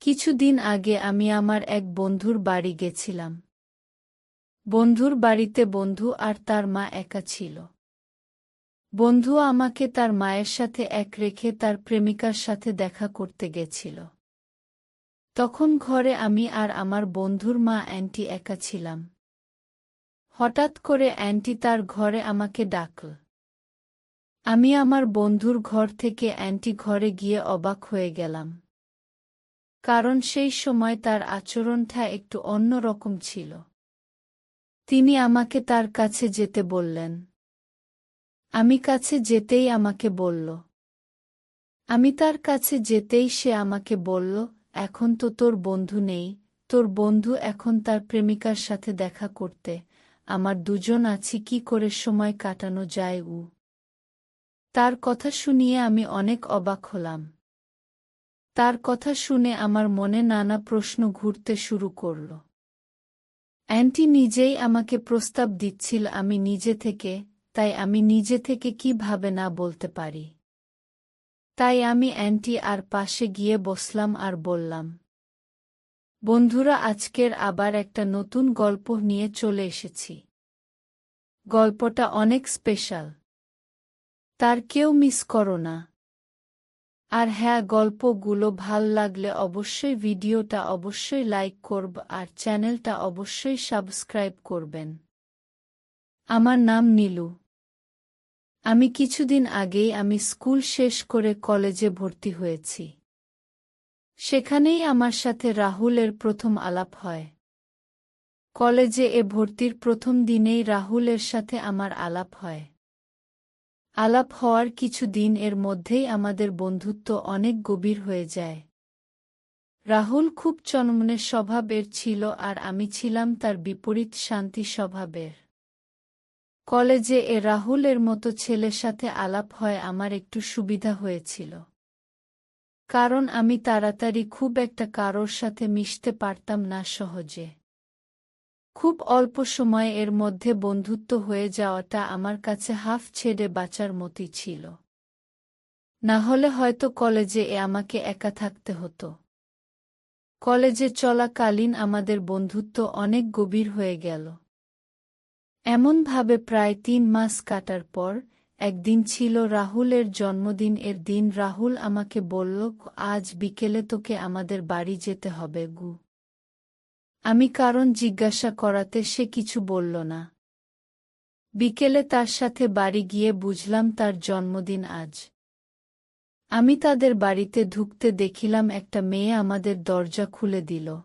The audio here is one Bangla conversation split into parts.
কিছুদিন আগে আমি আমার এক বন্ধুর বাড়ি গেছিলাম। বন্ধুর বাড়িতে বন্ধু আর তার মা একা ছিল। বন্ধু আমাকে তার মায়ের সাথে এক রেখে তার প্রেমিকার সাথে দেখা করতে গেছিল। তখন ঘরে আমি আর আমার বন্ধুর মা অ্যান্টি একা ছিলাম। হঠাৎ করে অ্যান্টি তার ঘরে আমাকে ডাকল। আমি আমার বন্ধুর ঘর থেকে অ্যান্টি ঘরে গিয়ে অবাক হয়ে গেলাম। কারণ সেই সময় তার আচরণটা একটু অন্য রকম ছিল। তিনি আমাকে তার কাছে যেতে বললেন। আমি কাছে যেতেই আমাকে বলল। আমি তার কাছে যেতেই সে আমাকে বলল, এখন তো তোর বন্ধু নেই, তোর বন্ধু এখন তার প্রেমিকার সাথে দেখা করতে, আমার দুজন আছি, কি করে সময় কাটানো যায়? তার কথা শুনিয়ে আমি অনেক অবাক হলাম। তার কথা শুনে আমার মনে নানা প্রশ্ন ঘুরতে শুরু করল। অ্যান্টি নিজেই আমাকে প্রস্তাব দিচ্ছিল আমি নিজে থেকে, তাই আমি নিজে থেকে কিভাবে না বলতে পারি। তাই আমি অ্যান্টি আর পাশে গিয়ে বসলাম আর বললাম, বন্ধুরা, আজকের আবার একটা নতুন গল্প নিয়ে চলে এসেছি। গল্পটা অনেক স্পেশাল, তার কেউ মিস করো না। আর হ্যাঁ, গল্পগুলো ভাল লাগলে অবশ্যই ভিডিওটা অবশ্যই লাইক করব আর চ্যানেলটা অবশ্যই সাবস্ক্রাইব করবেন। আমার নাম নীলু। আমি কিছুদিন আগেই আমি স্কুল শেষ করে কলেজে ভর্তি হয়েছি। সেখানেই আমার সাথে রাহুলের প্রথম আলাপ হয়। কলেজে ভর্তির প্রথম দিনেই রাহুলের সাথে আমার আলাপ হয়। আলাপ হওয়ার কিছু দিন এর মধ্যেই আমাদের বন্ধুত্ব অনেক গভীর হয়ে যায়। রাহুল খুব চনমনে স্বভাবের ছিল আর আমি ছিলাম তার বিপরীত শান্তি স্বভাবের। কলেজে রাহুলের মতো ছেলের সাথে আলাপ হয় আমার একটু সুবিধা হয়েছিল। কারণ আমি তাড়াতাড়ি খুব একটা কারোর সাথে মিশতে পারতাম না সহজে। খুব অল্প সময়ে এর মধ্যে বন্ধুত্ব হয়ে যাওয়াটা আমার কাছে হাফ ছেড়ে বাঁচার মতোই ছিল। না হলে হয়তো কলেজে আমাকে একা থাকতে হতো। কলেজে চলাকালীন আমাদের বন্ধুত্ব অনেক গভীর হয়ে গেল। এমনভাবে প্রায় ৩ মাস কাটার পর একদিন ছিল রাহুলের জন্মদিন। এর দিন রাহুল আমাকে বলল, আজ বিকেলে তোকে আমাদের বাড়ি যেতে হবে গু। আমি কারণ জিজ্ঞাসা করাতে সে কিছু বলল না। বিকেলে তার সাথে বাড়ি গিয়ে বুঝলাম তার জন্মদিন আজ। আমি তাদের বাড়িতে ঢুকতে দেখিলাম একটা মেয়ে আমাদের দরজা খুলে দিল।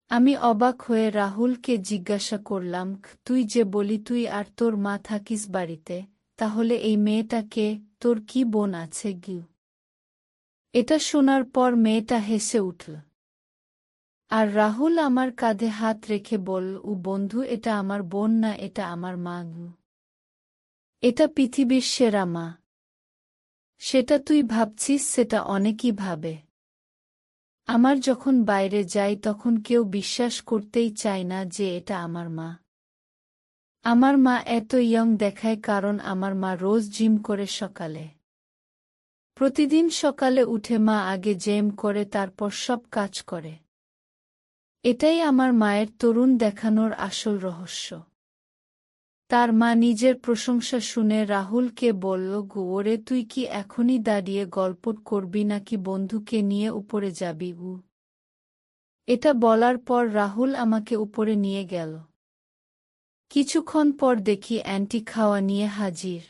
আমি অবাক হয়ে রাহুলকে জিজ্ঞাসা করলাম, তুই যে বলি তুই আর তোর মা থাকিস বাড়িতে, তাহলে এই মেয়েটা কে? তোর কি বোন আছে গু? এটা শোনার পর মেয়েটা হেসে উঠল। আর রাহুল আমার কাঁধে হাত রেখে বলল, বন্ধু, এটা আমার বোন না, এটা আমার মা গু। এটা পৃথিবীর সেরা মা। সেটা তুই ভাবছিস, সেটা অনেকেই ভাবে। আমার যখন বাইরে যাই তখন কেউ বিশ্বাস করতেই চায় না যে এটা আমার মা। আমার মা এত ইয়ং দেখায় কারণ আমার মা রোজ জিম করে সকালে। প্রতিদিন সকালে উঠে মা আগে জিম করে তারপর সব কাজ করে। এটাই আমার মায়ের তরুণ দেখানোর আসল রহস্য। তার মা নিজের প্রশংসা শুনে রাহুলকে বলল, ওরে, তুই কি এখনই দাঁড়িয়ে গল্প করবি নাকি বন্ধুকে নিয়ে উপরে যাবি? এটা বলার পর রাহুল আমাকে উপরে নিয়ে গেল। কিছুক্ষণ পর দেখি অ্যান্টি খাওয়া নিয়ে হাজির।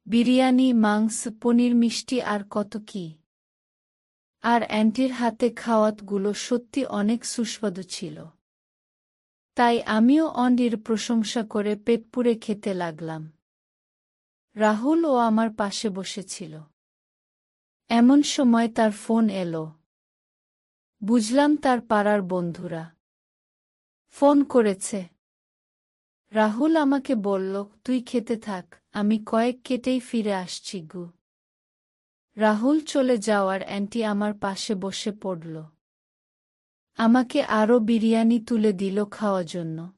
বিরিয়ানি, মাংস, পনির, মিষ্টি আর কত কি। আর অ্যান্টির হাতে খাওয়াতগুলো সত্যি অনেক সুস্বাদু ছিল। তাই আমিও অন্ডির প্রশংসা করে পেট পুরে খেতে লাগলাম। রাহুল আমার পাশে বসেছিল। এমন সময় তার ফোন এলো। বুঝলাম তার পাড়ার বন্ধুরা ফোন করেছে। রাহুল আমাকে বলল, তুই খেতে থাক, আমি কয়েক কেটেই ফিরে আসছি গু। রাহুল চলে যাওয়ার অ্যান্টি আমার পাশে বসে পড়ল। আমাকে আরও বিরিয়ানি তুলে দিল খাওয়ার জন্য।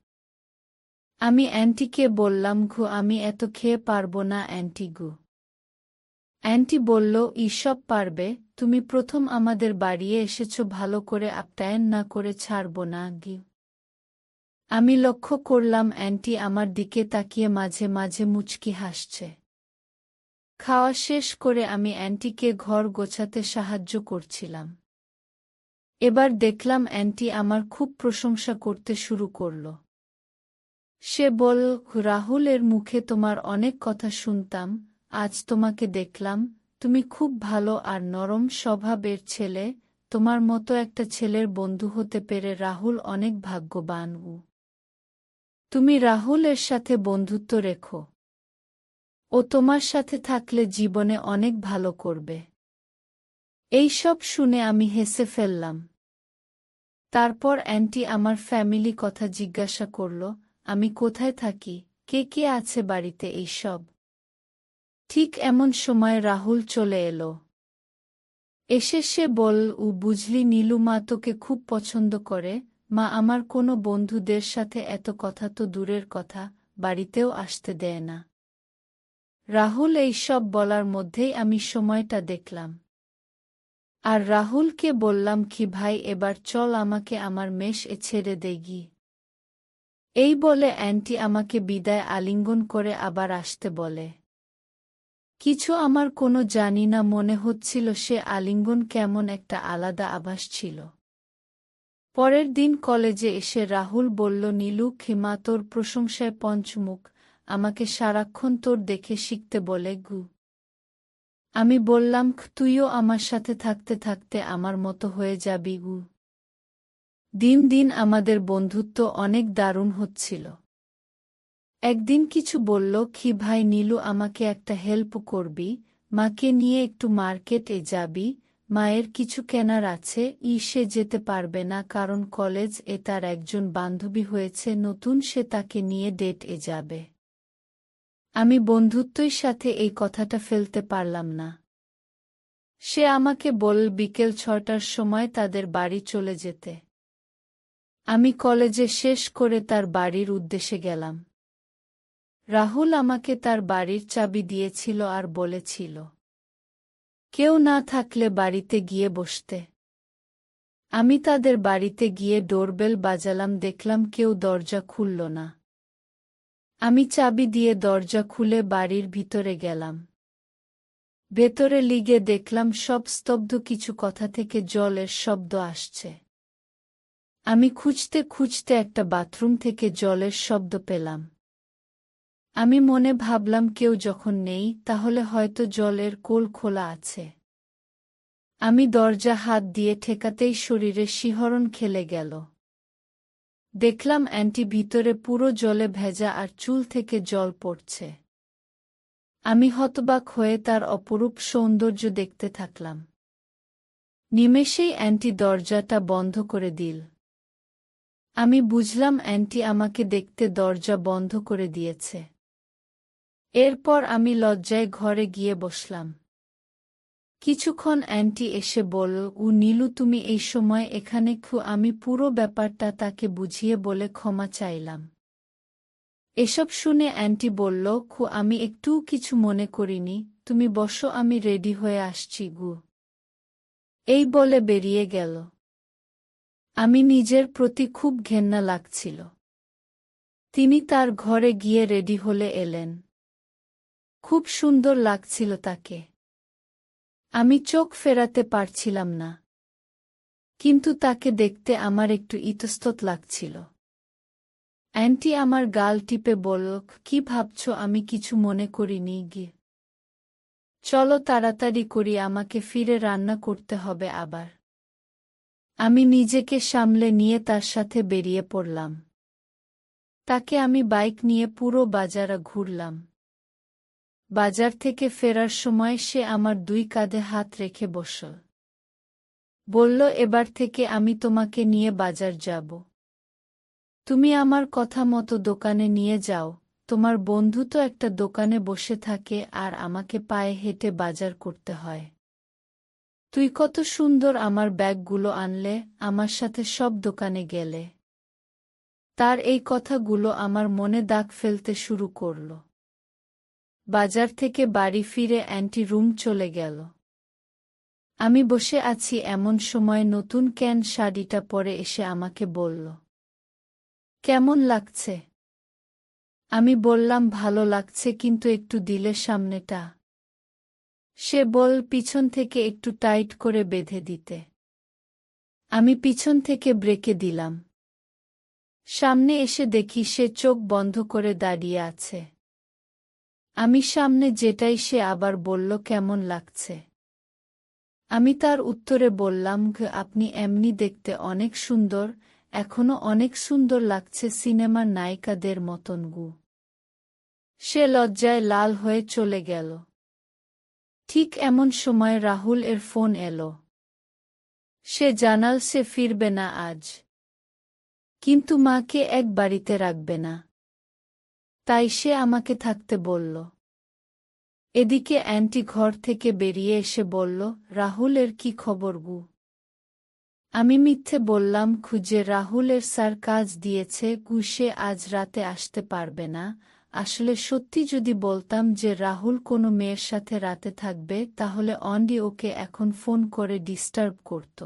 আমি অ্যান্টিকে বললাম, আমি এত খেয়ে পারব না অ্যান্টি গু। অ্যান্টি বলল, ঈসব পারবে, তুমি প্রথম আমাদের বাড়িয়ে এসেছ, ভালো করে আপ্যায়ন না করে ছাড়ব না গি। আমি লক্ষ্য করলাম অ্যান্টি আমার দিকে তাকিয়ে মাঝে মাঝে মুচকি হাসছে। খাওয়া শেষ করে আমি অ্যান্টিকে ঘর গোছাতে সাহায্য করছিলাম। এবার দেখলাম অ্যান্টি আমার খুব প্রশংসা করতে শুরু করল। সে বলল, রাহুলের মুখে তোমার অনেক কথা শুনতাম, আজ তোমাকে দেখলাম, তুমি খুব ভালো আর নরম স্বভাবের ছেলে, তোমার মতো একটা ছেলের বন্ধু হতে পেরে রাহুল অনেক ভাগ্যবান। তুমি রাহুলের সাথে বন্ধুত্ব রেখো, ও তোমার সাথে থাকলে জীবনে অনেক ভালো করবে। এই সব শুনে আমি হেসে ফেললাম। তারপর অ্যান্টি আমার ফ্যামিলি কথা জিজ্ঞাসা করল, আমি কোথায় থাকি, কে কে আছে বাড়িতে, এই সব। ঠিক এমন সময় রাহুল চলে এলো। এসে সে বলল, বুঝলি নীলু, মা তোকে খুব পছন্দ করে, মা আমার কোনো বন্ধুদের সাথে এত কথা তো দূরের কথা, বাড়িতেও আসতে দেয় না। রাহুল এই সব বলার মধ্যেই আমি সময়টা দেখলাম। আর রাহুলকে বললাম, কি ভাই, এবার চল আমাকে আমার মেষ ছেড়ে দে গি। এই বলে অ্যান্টি আমাকে বিদায় আলিঙ্গন করে আবার আসতে বলে। কিছু আমার কোনো জানি না মনে হচ্ছিল, সে আলিঙ্গন কেমন একটা আলাদা আভাস ছিল। পরের দিন কলেজে এসে রাহুল বলল, নীলু, খিমা তোর প্রশংসায় পঞ্চমুখ, আমাকে সারাক্ষণ তোর দেখে শিখতে বলে গু। আমি বললাম, তুইও আমার সাথে থাকতে থাকতে আমার মতো হয়ে যাবি গু। দিন দিন আমাদের বন্ধুত্ব অনেক দারুণ হচ্ছিল। একদিন কিছু বলল, কি ভাই নীলু, আমাকে একটা হেল্প করবি, মাকে নিয়ে একটু মার্কেটে যাবি, মায়ের কিছু কেনার আছে, সে যেতে পারবে না কারণ কলেজ তার একজন বান্ধবী হয়েছে নতুন, সে তাকে নিয়ে ডেটে যাবে। আমি বন্ধুত্বই সাথে এই কথাটা ফেলতে পারলাম না। সে আমাকে বলল বিকেল 6টার সময় তাদের বাড়ি চলে যেতে। আমি কলেজে শেষ করে তার বাড়ির উদ্দেশ্যে গেলাম। রাহুল আমাকে তার বাড়ির চাবি দিয়েছিল আর বলেছিল, কেউ না থাকলে বাড়িতে গিয়ে বসতে। আমি তাদের বাড়িতে গিয়ে ডোরবেল বাজালাম, দেখলাম কেউ দরজা খুলল না। আমি চাবি দিয়ে দরজা খুলে বাড়ির ভিতরে গেলাম। ভেতরে লিগে দেখলাম সব স্তব্ধ, কিছু কথা থেকে জলের শব্দ আসছে। আমি খুঁজতে খুঁজতে একটা বাথরুম থেকে জলের শব্দ পেলাম। আমি মনে ভাবলাম, কেউ যখন নেই তাহলে হয়তো জলের কোল খোলা আছে। আমি দরজা হাত দিয়ে ঠেকাতেই শরীরে শিহরণ খেলে গেল। দেখলাম অ্যান্টি ভিতরে পুরো জলে ভেজা আর চুল থেকে জল পড়ছে। আমি হতবাক হয়ে তার অপরূপ সৌন্দর্য দেখতে থাকলাম। নিমেষেই অ্যান্টি দরজাটা বন্ধ করে দিল। আমি বুঝলাম অ্যান্টি আমাকে দেখতে দরজা বন্ধ করে দিয়েছে। এরপর আমি লজ্জায় ঘরে গিয়ে বসলাম। কিছুক্ষণ অ্যান্টি এসে বলল, নীলু, তুমি এই সময় এখানে? আমি পুরো ব্যাপারটা তাকে বুঝিয়ে বলে ক্ষমা চাইলাম। এসব শুনে অ্যান্টি বলল, আমি একটুও কিছু মনে করিনি, তুমি বসো, আমি রেডি হয়ে আসছি গু। এই বলে বেরিয়ে গেল। আমি নিজের প্রতি খুব ঘেন্না লাগছিল। তিনি তার ঘরে গিয়ে রেডি হলে এলেন। খুব সুন্দর লাগছিল তাকে। আমি চোখ ফেরাতে পারছিলাম না। কিন্তু তাকে দেখতে আমার একটু ইতস্তত লাগছিল। অ্যান্টি আমার গাল টিপে বলল, কি ভাবছ? আমি কিছু মনে করিনি গি। চলো তাড়াতাড়ি করি, আমাকে ফিরে রান্না করতে হবে আবার। আমি নিজেকে সামলে নিয়ে তার সাথে বেরিয়ে পড়লাম। তাকে আমি বাইক নিয়ে পুরো বাজার ঘুরলাম। বাজার থেকে ফেরার সময় সে আমার 2 কাঁধে হাত রেখে বসল। বলল, এবার থেকে আমি তোমাকে নিয়ে বাজার যাব। তুমি আমার কথা মতো দোকানে নিয়ে যাও, তোমার বন্ধু তো একটা দোকানে বসে থাকে আর আমাকে পায়ে হেঁটে বাজার করতে হয়। তুই কত সুন্দর আমার ব্যাগগুলো আনলে, আমার সাথে সব দোকানে গেলে। তার এই কথাগুলো আমার মনে দাগ ফেলতে শুরু করল। বাজার থেকে বাড়ি ফিরে অ্যান্টি রুম চলে গেল। আমি বসে আছি এমন সময় নতুন ক্যান শাড়িটা পরে এসে আমাকে বলল, কেমন লাগছে? আমি বললাম, ভালো লাগছে, কিন্তু একটু দিলে সামনেটা। সে বলল পিছন থেকে একটু টাইট করে বেঁধে দিতে। আমি পিছন থেকে ব্রেকে দিলাম। সামনে এসে দেখি সে চোখ বন্ধ করে দাঁড়িয়ে আছে। আমি সামনে যেটাই সে আবার বলল, কেমন লাগছে? আমি তার উত্তরে বললাম, আপনি এমনি দেখতে অনেক সুন্দর, এখনো অনেক সুন্দর লাগছে, সিনেমার নায়িকাদের মতন গু। সে লজ্জায় লাল হয়ে চলে গেল। ঠিক এমন সময় রাহুল এর ফোন এলো। সে জানাল সে ফিরবে না আজ, কিন্তু মাকে এক বাড়িতে রাখবে না, তাই সে আমাকে থাকতে বলল। এদিকে অ্যান্টি ঘর থেকে বেরিয়ে এসে বলল, রাহুলের কি খবর গু? আমি মিথ্যে বললাম খুঁজে রাহুলের স্যার কাজ দিয়েছে গু, সে আজ রাতে আসতে পারবে না। আসলে সত্যি যদি বলতাম যে রাহুল কোনো মেয়ের সাথে রাতে থাকবে, তাহলে অন্ডি ওকে এখন ফোন করে ডিস্টার্ব করত।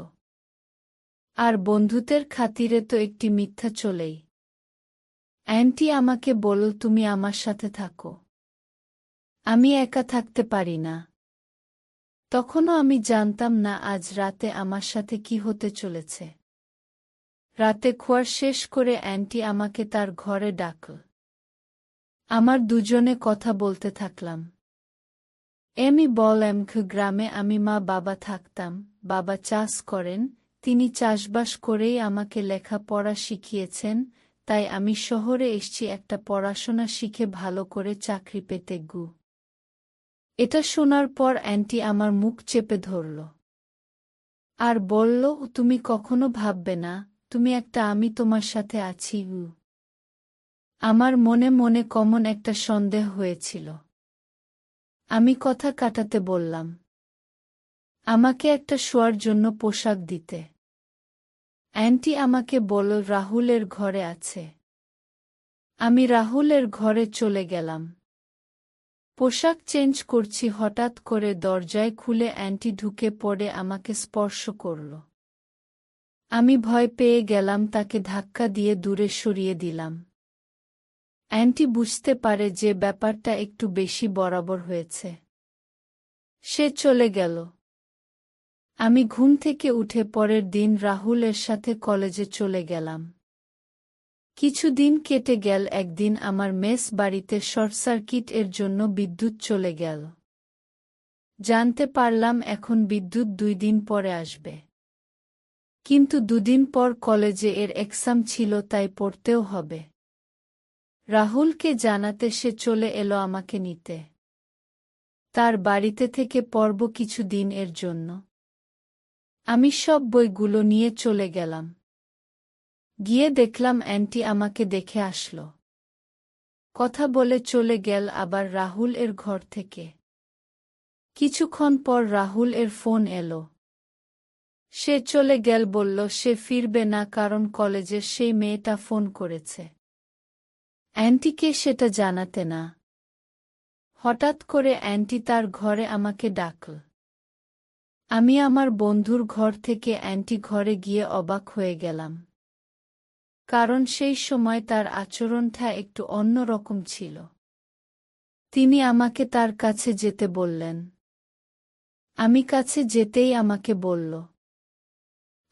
আর বন্ধুত্বের খাতিরে তো একটি মিথ্যা চলেই। অ্যান্টি আমাকে বলল, তুমি আমার সাথে থাকো, আমি একা থাকতে পারি না। তখনও আমি জানতাম না আজ রাতে আমার সাথে কি হতে চলেছে। রাতে খোয়ার শেষ করে অ্যান্টি আমাকে তার ঘরে ডাকল। আমার দুজনে কথা বলতে থাকলাম। আমি বললাম, গ্রামে আমি মা বাবা থাকতাম, বাবা চাষ করেন, তিনি চাষবাস করেই আমাকে লেখাপড়া শিখিয়েছেন, তাই আমি শহরে এসেছি একটা পড়াশোনা শিখে ভালো করে চাকরি পেতে গু। এটা শোনার পর অ্যান্টি আমার মুখ চেপে ধরল আর বলল, তুমি কখনো ভাববে না তুমি একটা, আমি তোমার সাথে আছি গু। আমার মনে মনে কেমন একটা সন্দেহ হয়েছিল। আমি কথা কাটাতে বললাম, আমাকে একটা শোয়ার জন্য পোশাক দিতে। অ্যান্টি আমাকে বলল, রাহুলের ঘরে আছে। আমি রাহুলের ঘরে চলে গেলাম। পোশাক চেঞ্জ করছি, হঠাৎ করে দরজায় খুলে অ্যান্টি ঢুকে পড়ে আমাকে স্পর্শ করল। আমি ভয় পেয়ে গেলাম, তাকে ধাক্কা দিয়ে দূরে সরিয়ে দিলাম। অ্যান্টি বুঝতে পারে যে ব্যাপারটা একটু বেশি বরাবর হয়েছে। সে চলে গেল। আমি ঘুম থেকে উঠে পরের দিন রাহুলের সাথে কলেজে চলে গেলাম। কিছুদিন কেটে গেল। একদিন আমার মেস বাড়িতে শর্ট সার্কিট এর জন্য বিদ্যুৎ চলে গেল। জানতে পারলাম এখন বিদ্যুৎ 2 দিন পরে আসবে। কিন্তু 2 দিন পর কলেজে এর এক্সাম ছিল, তাই পড়তেও হবে। রাহুলকে জানাতে সে চলে এলো আমাকে নিতে। তার বাড়িতে থেকে পড়ব কিছু দিন এর জন্য। আমি সব বইগুলো নিয়ে চলে গেলাম। গিয়ে দেখলাম অ্যান্টি আমাকে দেখে আসলো। কথা বলে চলে গেল আবার রাহুল এর ঘর থেকে। কিছুক্ষণ পর রাহুল এর ফোন এলো। সে চলে গেল, বলল সে ফিরবে না কারণ কলেজের সেই মেয়েটা ফোন করেছে। অ্যান্টিকে সেটা জানাতে না। হঠাৎ করে অ্যান্টি তার ঘরে আমাকে ডাকল। আমি আমার বন্ধুর ঘর থেকে অ্যান্টি ঘরে গিয়ে অবাক হয়ে গেলাম। কারণ সেই সময় তার আচরণটা একটু অন্য রকম ছিল। তিনি আমাকে তার কাছে যেতে বললেন। আমি কাছে যেতেই আমাকে বলল।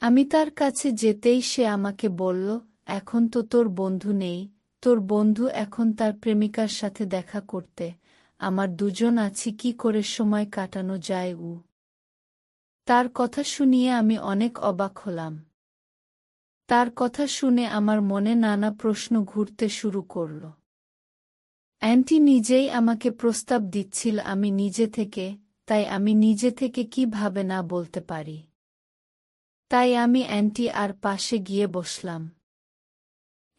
আমি তার কাছে যেতেই সে আমাকে বলল, এখন তো তোর বন্ধু নেই, তোর বন্ধু এখন তার প্রেমিকার সাথে দেখা করতে, আমার দুজন আছি, কি করে সময় কাটানো যায় উ। তার কথা শুনিয়ে আমি অনেক অবাক হলাম। তার কথা শুনে আমার মনে নানা প্রশ্ন ঘুরতে শুরু করল। অ্যান্টি নিজেই আমাকে প্রস্তাব দিচ্ছিল আমি নিজে থেকে, তাই আমি নিজে থেকে কিভাবে না বলতে পারি। তাই আমি অ্যান্টি আর পাশে গিয়ে বসলাম।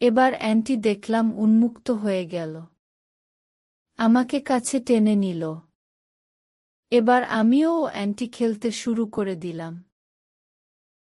এবার অ্যান্টি দেখলাম উন্মুক্ত হয়ে গেল। আমাকে কাছে টেনে নিল। এবার আমিও অ্যান্টি খেলতে শুরু করে দিলাম।